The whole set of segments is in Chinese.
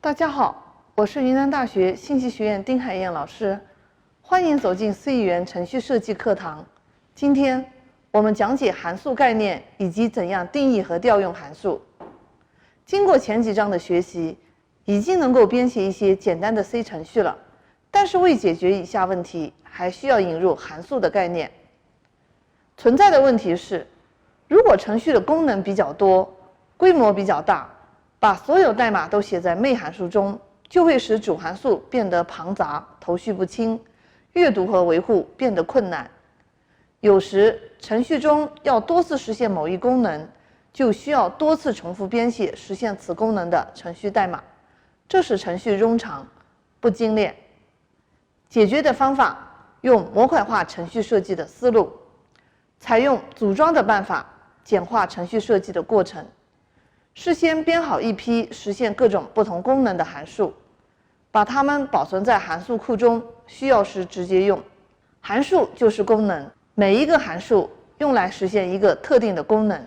大家好，我是云南大学信息学院丁海燕老师，欢迎走进C语言程序设计课堂。今天我们讲解函数概念以及怎样定义和调用函数。经过前几章的学习，已经能够编写一些简单的 C 程序了，但是为解决以下问题，还需要引入函数的概念。存在的问题是，如果程序的功能比较多，规模比较大，把所有代码都写在寐函数中，就会使主函数变得庞杂、头绪不清，阅读和维护变得困难。有时程序中要多次实现某一功能，就需要多次重复编写实现此功能的程序代码，这使程序冗长、不精炼。解决的方法用模块化程序设计的思路，采用组装的办法简化程序设计的过程。事先编好一批实现各种不同功能的函数，把它们保存在函数库中，需要时直接用。函数就是功能，每一个函数用来实现一个特定的功能。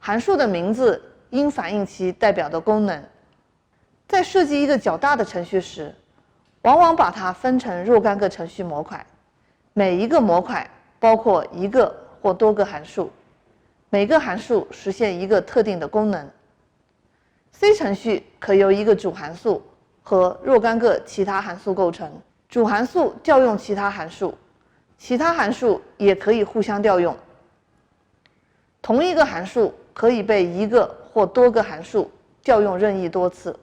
函数的名字应反映其代表的功能。在设计一个较大的程序时，往往把它分成若干个程序模块，每一个模块包括一个或多个函数。每个函数实现一个特定的功能。C 程序可由一个主函数和若干个其他函数构成。主函数调用其他函数，其他函数也可以互相调用。同一个函数可以被一个或多个函数调用任意多次。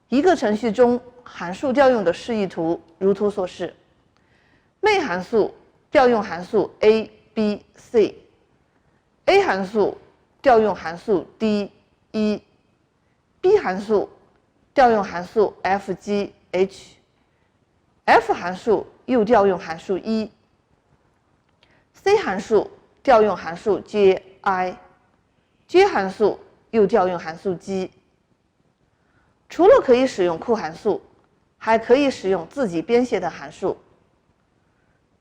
一个程序中函数调用的示意图如图所示。寐函数调用函数 a、b、c。A 函数调用函数 d、e。B 函数调用函数 f、g、h。F 函数又调用函数 e。C 函数调用函数 j、i。J 函数又调用函数 g。除了可以使用库函数，还可以使用自己编写的函数。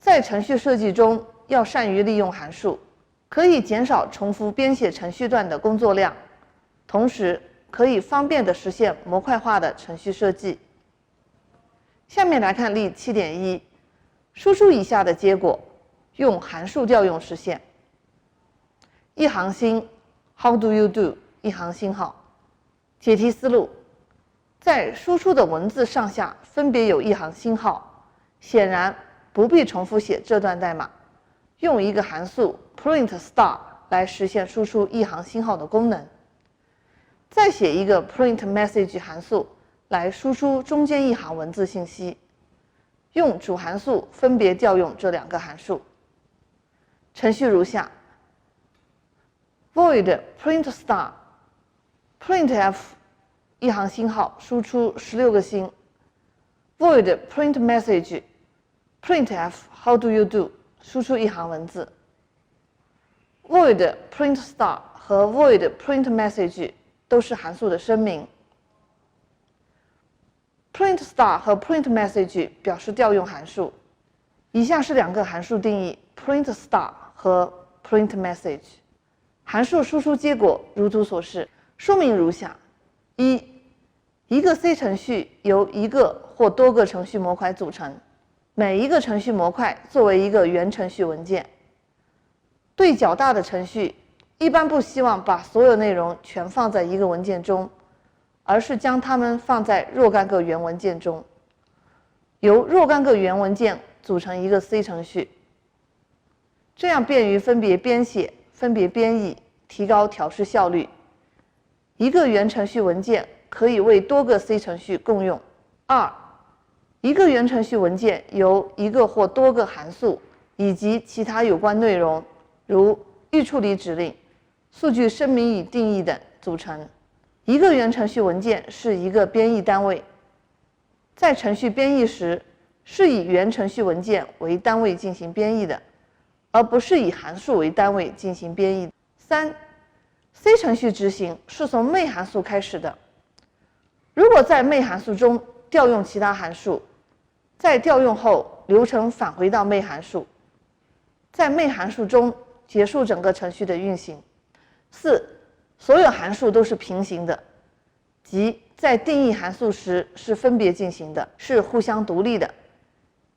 在程序设计中，要善于利用函数，可以减少重复编写程序段的工作量，同时可以方便地实现模块化的程序设计。下面来看例 7.1， 输出以下的结果，用函数调用实现。一行星 How do you do？ 一行星号。解题思路，在输出的文字上下分别有一行星号，显然不必重复写这段代码，用一个函数 print star 来实现输出一行星号的功能，再写一个 print message 函数来输出中间一行文字信息，用主函数分别调用这两个函数。程序如下 void print star printf 一行星号输出16个星 void print message printf how do you do 输出一行文字。void print star 和 void print message 都是函数的声明。print star 和 print message 表示调用函数。以下是两个函数定义 print star 和 print message。函数输出结果如图所示，说明如下：一个 C 程序由一个或多个程序模块组成，每一个程序模块作为一个原程序文件。对较大的程序，一般不希望把所有内容全放在一个文件中，而是将它们放在若干个原文件中，由若干个原文件组成一个 C 程序，这样便于分别编写、分别编译，提高调试效率。一个原程序文件可以为多个 C 程序共用。一个原程序文件由一个或多个函数以及其他有关内容，如预处理指令、数据声明与定义等组成。一个原程序文件是一个编译单位，在程序编译时是以原程序文件为单位进行编译的，而不是以函数为单位进行编译。C 程序执行是从寐函数开始的。如果在寐函数中调用其他函数，在调用后流程返回到寐函数，在寐函数中结束整个程序的运行。所有函数都是平行的，即在定义函数时是分别进行的，是互相独立的。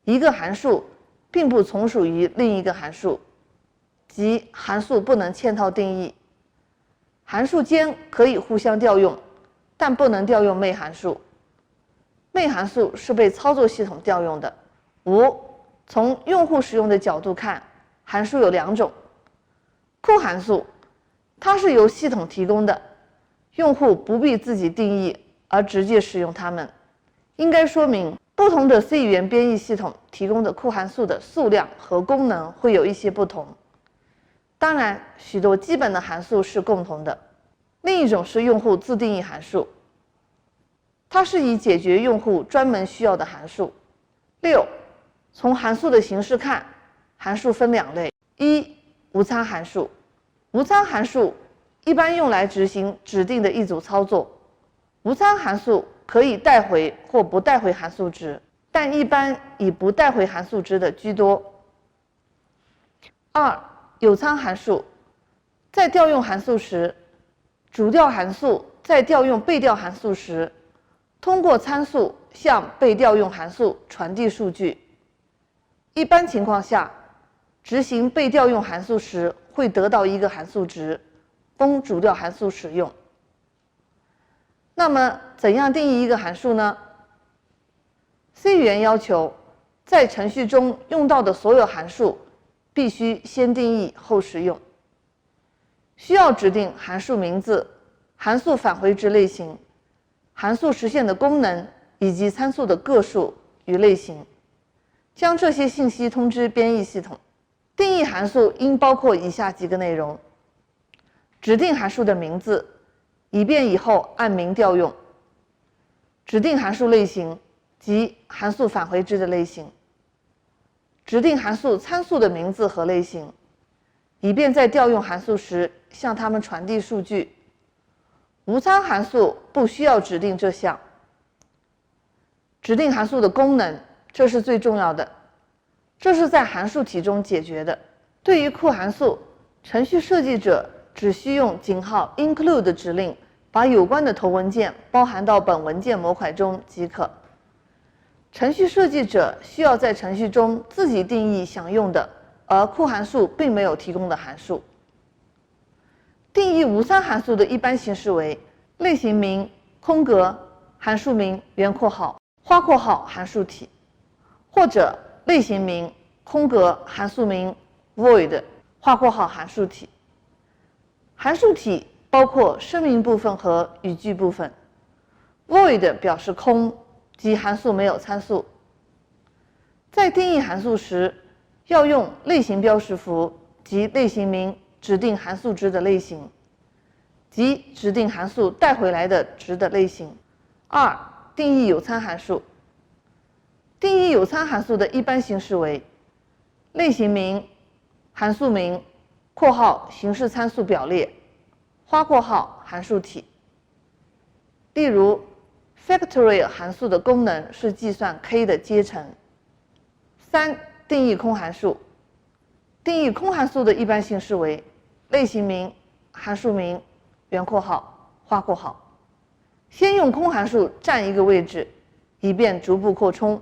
一个函数并不从属于另一个函数，即函数不能嵌套定义。函数间可以互相调用，但不能调用寐函数。寐函数是被操作系统调用的。5. 从用户使用的角度看，函数有2种。库函数，它是由系统提供的，用户不必自己定义而直接使用它们。应该说明，不同的 C 语言编译系统提供的库函数的数量和功能会有一些不同。当然，许多基本的函数是共同的。另一种是用户自定义函数，它是以解决用户专门需要的函数。6. 从函数的形式看，函数分2类。1. 无参函数。无参函数一般用来执行指定的一组操作。无参函数可以带回或不带回函数值，但一般以不带回函数值的居多。2. 有参函数。在调用函数时，主调函数在调用被调函数时，通过参数向被调用函数传递数据。一般情况下，执行被调用函数时会得到一个函数值，供主调函数使用。那么，怎样定义一个函数呢？ C 语言要求，在程序中用到的所有函数必须先定义后使用。需要指定函数名字、函数返回值类型、函数实现的功能以及参数的个数与类型，将这些信息通知编译系统。定义函数应包括以下几个内容：指定函数的名字，以便以后按名调用；指定函数类型，即函数返回值的类型；指定函数参数的名字和类型，以便在调用函数时向它们传递数据。无参函数不需要指定这项。指定函数的功能，这是最重要的，这是在函数体中解决的。对于库函数，程序设计者只需用井号 include 指令把有关的头文件包含到本文件模块中即可。程序设计者需要在程序中自己定义想用的，而库函数并没有提供的函数。定义无参函数的一般形式为类型名空格函数名圆括号花括号函数体，或者类型名空格函数名 void 花括号函数体。函数体包括声明部分和语句部分。void 表示空，即函数没有参数。在定义函数时，要用类型标识符及类型名指定函数值的类型，即指定函数带回来的值的类型。2. 定义有参函数。定义有参函数的一般形式为类型名函数名括号形式参数表列花括号函数体。例如 factorial 函数的功能是计算 k 的阶乘。3. 定义空函数。定义空函数的一般形式为类型名函数名圆括号花括号。先用空函数占一个位置，以便逐步扩充。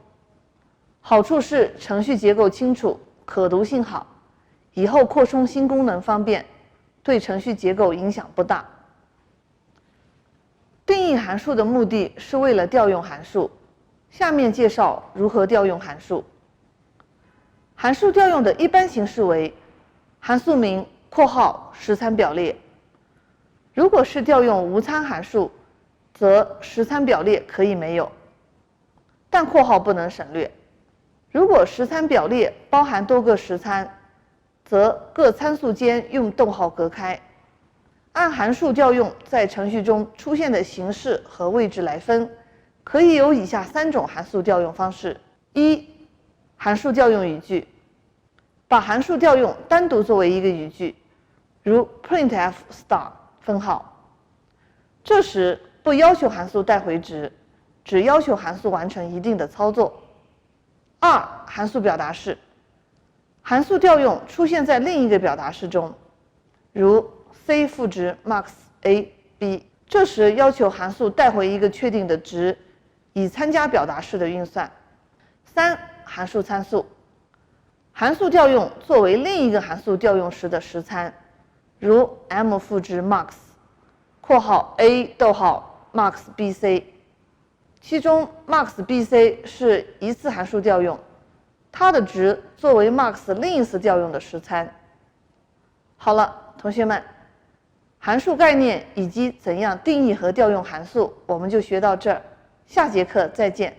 好处是程序结构清楚，可读性好，以后扩充新功能方便，对程序结构影响不大。定义函数的目的是为了调用函数。下面介绍如何调用函数。函数调用的一般形式为函数名括号实参表列。如果是调用无参函数，则实参表列可以没有，但括号不能省略。如果实参表列包含多个实参，则各参数间用逗号隔开。按函数调用在程序中出现的形式和位置来分，可以有以下3种函数调用方式。1. 函数调用语句。把函数调用单独作为一个语句，如 printf star 分号。这时不要求函数带回值，只要求函数完成一定的操作。2. 函数表达式。函数调用出现在另一个表达式中，如 C 赋值 max a b，这时要求函数带回一个确定的值，以参加表达式的运算。3、函数参数。函数调用作为另一个函数调用时的实参，如 m 复制 max (括号 a 逗号 max bc)， 其中 max bc 是一次函数调用，它的值作为 max 另一次调用的实参。好了，同学们，函数概念以及怎样定义和调用函数，我们就学到这儿，下节课再见。